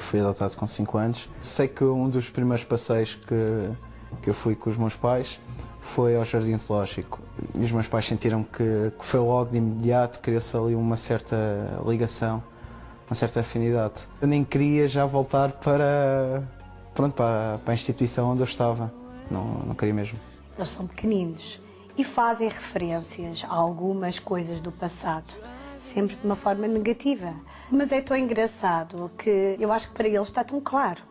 fui adotado com 5 anos. Sei que um dos primeiros passeios que eu fui com os meus pais foi ao Jardim Zoológico. E os meus pais sentiram que foi logo de imediato, criou-se ali uma certa ligação, uma certa afinidade. Eu nem queria já voltar para a instituição onde eu estava, não queria mesmo. Eles são pequeninos e fazem referências a algumas coisas do passado, sempre de uma forma negativa. Mas é tão engraçado que eu acho que para eles está tão claro.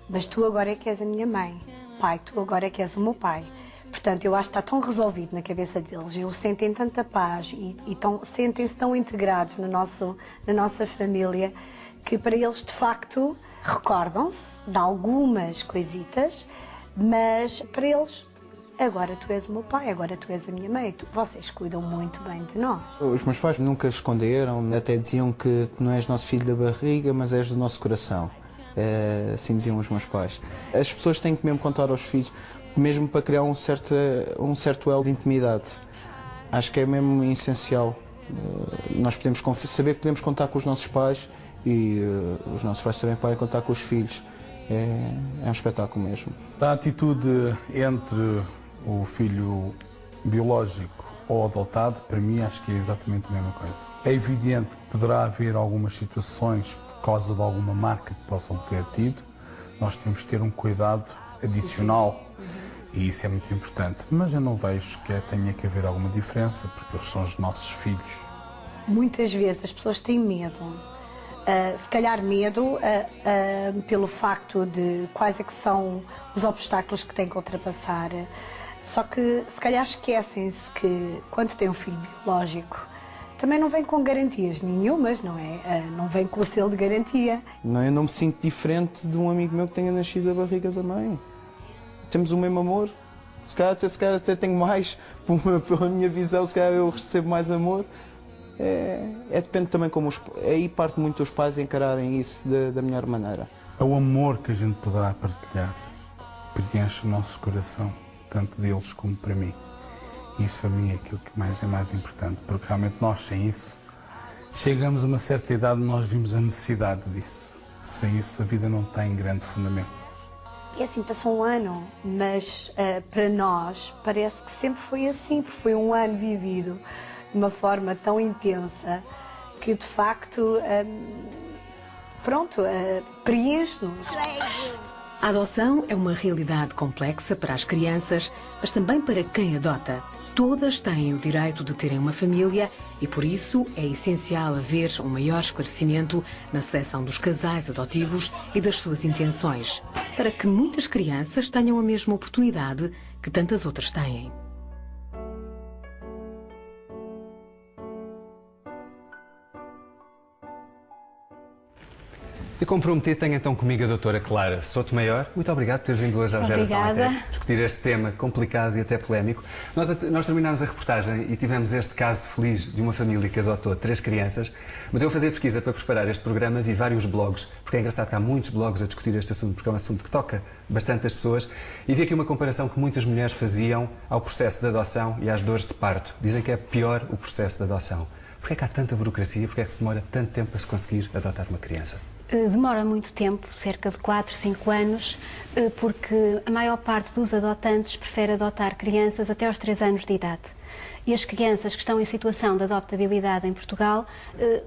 Mas tu agora é que és a minha mãe. Pai, tu agora é que és o meu pai. Portanto, eu acho que está tão resolvido na cabeça deles. Eles sentem tanta paz e sentem-se tão integrados na nossa família que para eles, de facto, recordam-se de algumas coisitas, mas para eles, agora tu és o meu pai, agora tu és a minha mãe, vocês cuidam muito bem de nós. Os meus pais nunca esconderam, até diziam que tu não és nosso filho da barriga, mas és do nosso coração. Assim diziam os meus pais. As pessoas têm que mesmo contar aos filhos, mesmo para criar um certo elo de intimidade. Acho que é mesmo essencial. Nós podemos saber que podemos contar com os nossos pais e os nossos pais também podem contar com os filhos. É um espetáculo mesmo. A atitude entre o filho biológico ou adotado, para mim, acho que é exatamente a mesma coisa. É evidente que poderá haver algumas situações por causa de alguma marca que possam ter tido. Nós temos que ter um cuidado adicional e isso é muito importante. Mas eu não vejo que tenha que haver alguma diferença, porque eles são os nossos filhos. Muitas vezes as pessoas têm medo. Se calhar medo pelo facto de quais é que são os obstáculos que têm que ultrapassar. Só que se calhar esquecem-se que quando tem um filho biológico também não vem com garantias nenhumas, não é? Não vem com o selo de garantia. Não, eu não me sinto diferente de um amigo meu que tenha nascido da barriga da mãe. Temos o mesmo amor. Se calhar até tenho mais, pela minha visão, se calhar eu recebo mais amor. Depende também como aí parte muito dos pais encararem isso da melhor maneira. É o amor que a gente poderá partilhar, preenche o nosso coração, tanto deles como para mim. E isso para mim é aquilo que é mais importante, porque realmente nós sem isso, chegamos a uma certa idade e nós vimos a necessidade disso. Sem isso a vida não tem grande fundamento. E assim, passou um ano, mas para nós parece que sempre foi assim, porque foi um ano vivido de uma forma tão intensa que, de facto, preenche-nos. A adoção é uma realidade complexa para as crianças, mas também para quem adota. Todas têm o direito de terem uma família e, por isso, é essencial haver um maior esclarecimento na seleção dos casais adotivos e das suas intenções, para que muitas crianças tenham a mesma oportunidade que tantas outras têm. E como prometi, tenho então comigo a doutora Clara Sotomayor. Muito obrigado por ter vindo hoje à Geração ET discutir este tema complicado e até polémico. Nós terminámos a reportagem e tivemos este caso feliz de uma família que adotou 3 crianças, mas eu a fazer pesquisa para preparar este programa vi vários blogs, porque é engraçado que há muitos blogs a discutir este assunto, porque é um assunto que toca bastante as pessoas, e vi aqui uma comparação que muitas mulheres faziam ao processo de adoção e às dores de parto. Dizem que é pior o processo de adoção. Porquê é que há tanta burocracia? Porquê é que se demora tanto tempo a se conseguir adotar uma criança? Demora muito tempo, cerca de 4, 5 anos, porque a maior parte dos adotantes prefere adotar crianças até aos 3 anos de idade. E as crianças que estão em situação de adoptabilidade em Portugal,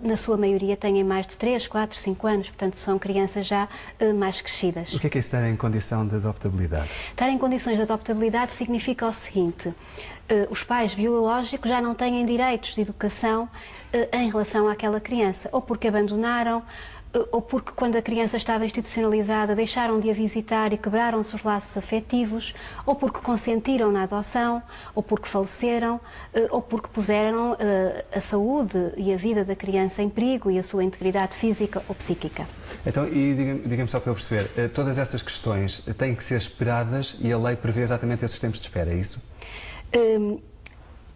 na sua maioria, têm mais de 3, 4, 5 anos, portanto são crianças já mais crescidas. O que é estar em condição de adoptabilidade? Estar em condições de adoptabilidade significa o seguinte: os pais biológicos já não têm direitos de educação em relação àquela criança, ou porque abandonaram, ou porque quando a criança estava institucionalizada deixaram de a visitar e quebraram-se os laços afetivos, ou porque consentiram na adoção, ou porque faleceram, ou porque puseram a saúde e a vida da criança em perigo e a sua integridade física ou psíquica. Então, e diga-me só para eu perceber, todas essas questões têm que ser esperadas e a lei prevê exatamente esses tempos de espera, é isso?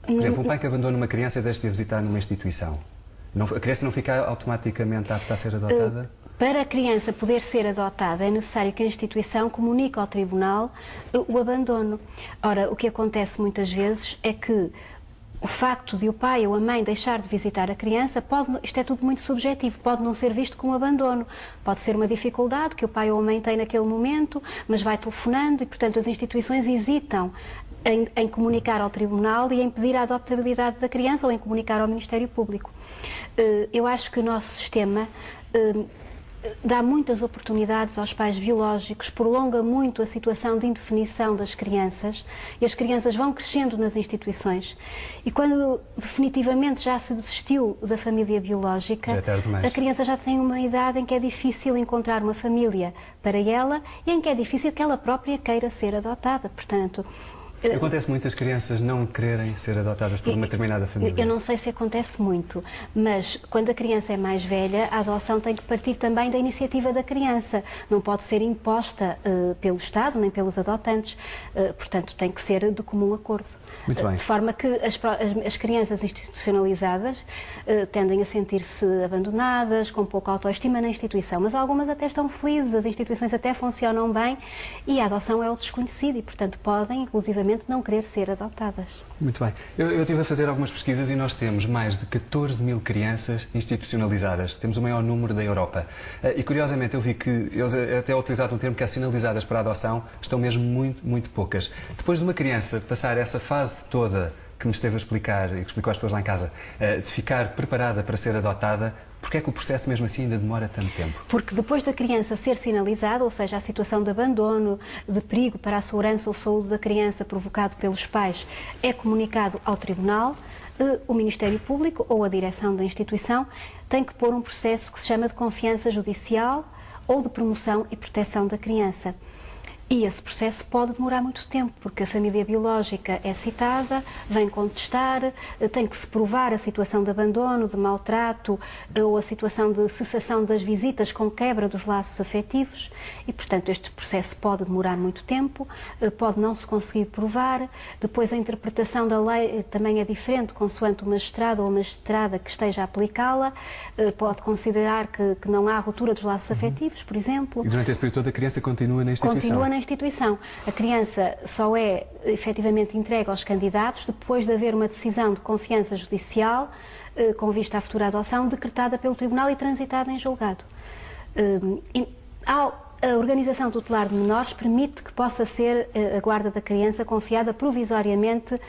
Por exemplo, um pai que abandona uma criança e deixa de a visitar numa instituição. A criança não fica automaticamente apta a ser adotada? Para a criança poder ser adotada é necessário que a instituição comunique ao tribunal o abandono. Ora, o que acontece muitas vezes é que O facto de o pai ou a mãe deixar de visitar a criança, isto é tudo muito subjetivo, pode não ser visto como abandono. Pode ser uma dificuldade que o pai ou a mãe tem naquele momento, mas vai telefonando e, portanto, as instituições hesitam em comunicar ao tribunal e em pedir a adoptabilidade da criança ou em comunicar ao Ministério Público. Eu acho que o nosso sistema dá muitas oportunidades aos pais biológicos, prolonga muito a situação de indefinição das crianças e as crianças vão crescendo nas instituições. E quando definitivamente já se desistiu da família biológica, a criança já tem uma idade em que é difícil encontrar uma família para ela e em que é difícil que ela própria queira ser adotada. Portanto, acontece muitas crianças não quererem ser adotadas por uma determinada família? Eu não sei se acontece muito, mas quando a criança é mais velha, a adoção tem que partir também da iniciativa da criança. Não pode ser imposta pelo Estado nem pelos adotantes. Portanto, tem que ser de comum acordo. Muito bem. De forma que as crianças institucionalizadas tendem a sentir-se abandonadas, com pouca autoestima na instituição, mas algumas até estão felizes, as instituições até funcionam bem e a adoção é o desconhecido e, portanto, podem, inclusivamente, não querer ser adotadas. Muito bem. Eu estive a fazer algumas pesquisas e nós temos mais de 14 mil crianças institucionalizadas. Temos o maior número da Europa. E, curiosamente, eu vi que eles até utilizaram um termo que é sinalizadas para a adoção, estão mesmo muito poucas. Depois de uma criança passar essa fase toda que me esteve a explicar e que explicou às pessoas lá em casa, de ficar preparada para ser adotada, porquê é que o processo mesmo assim ainda demora tanto tempo? Porque depois da criança ser sinalizada, ou seja, a situação de abandono, de perigo para a segurança ou saúde da criança provocado pelos pais, é comunicado ao tribunal, o Ministério Público ou a direção da instituição tem que pôr um processo que se chama de confiança judicial ou de promoção e proteção da criança. E esse processo pode demorar muito tempo, porque a família biológica é citada, vem contestar, tem que se provar a situação de abandono, de maltrato ou a situação de cessação das visitas com quebra dos laços afetivos e, portanto, este processo pode demorar muito tempo, pode não se conseguir provar. Depois, a interpretação da lei também é diferente, consoante o magistrado ou a magistrada que esteja a aplicá-la, pode considerar que não há ruptura dos laços afetivos, por exemplo. E durante esse período todo a criança continua na instituição? Instituição. A criança só é efetivamente entregue aos candidatos depois de haver uma decisão de confiança judicial com vista à futura adoção decretada pelo Tribunal e transitada em julgado. A Organização Tutelar de Menores permite que possa ser a guarda da criança confiada provisoriamente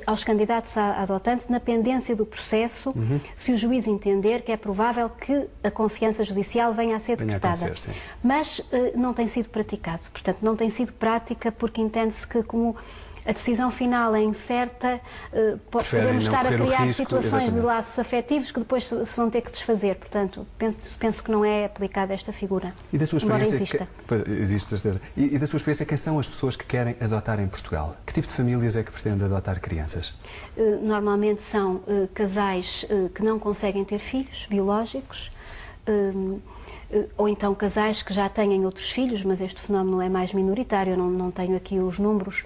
aos candidatos a adotante na pendência do processo, se o juiz entender que é provável que a confiança judicial venha a ser decretada. Mas não tem sido praticado, portanto, não tem sido prática porque entende-se que, como a decisão final é incerta, podemos estar a criar situações de laços afetivos que depois se vão ter que desfazer. Portanto, penso que não é aplicada esta figura. E da sua experiência, exista. Existe certeza. E da sua experiência, quem são as pessoas que querem adotar em Portugal? Que tipo de famílias é que pretendem adotar crianças? Normalmente são casais que não conseguem ter filhos biológicos, ou então casais que já têm outros filhos, mas este fenómeno é mais minoritário, eu não tenho aqui os números.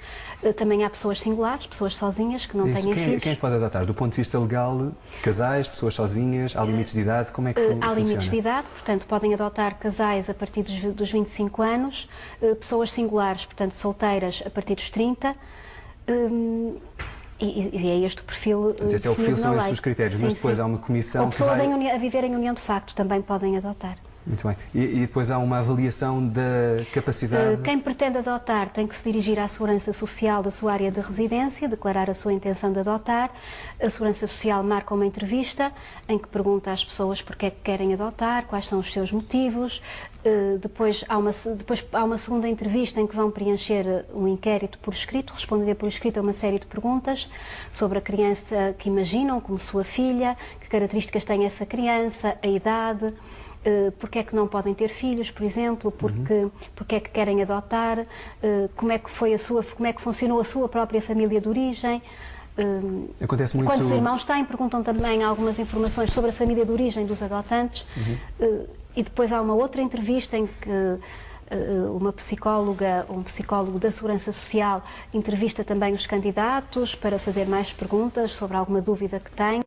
Também há pessoas singulares, pessoas sozinhas que não têm filhos. Quem é que pode adotar? Do ponto de vista legal, casais, pessoas sozinhas, há limites de idade, como é que funciona? Há limites de idade, portanto podem adotar casais a partir dos 25 anos, pessoas singulares, portanto solteiras a partir dos 30, e é este o perfil. Esse é o perfil, são esses os critérios, mas depois há uma comissão. Ou pessoas a viver em união de facto também podem adotar. Muito bem. E depois há uma avaliação da capacidade? Quem pretende adotar tem que se dirigir à Segurança Social da sua área de residência, declarar a sua intenção de adotar. A Segurança Social marca uma entrevista em que pergunta às pessoas porque é que querem adotar, quais são os seus motivos. Depois há uma segunda entrevista em que vão preencher um inquérito por escrito, responder por escrito a uma série de perguntas sobre a criança que imaginam como sua filha, que características tem essa criança, a idade, porque é que não podem ter filhos, por exemplo, porque é que querem adotar, como é que funcionou a sua própria família de origem. Acontece muito... Quantos irmãos têm? Perguntam também algumas informações sobre a família de origem dos adotantes. E depois há uma outra entrevista em que uma psicóloga ou um psicólogo da Segurança Social entrevista também os candidatos para fazer mais perguntas sobre alguma dúvida que têm.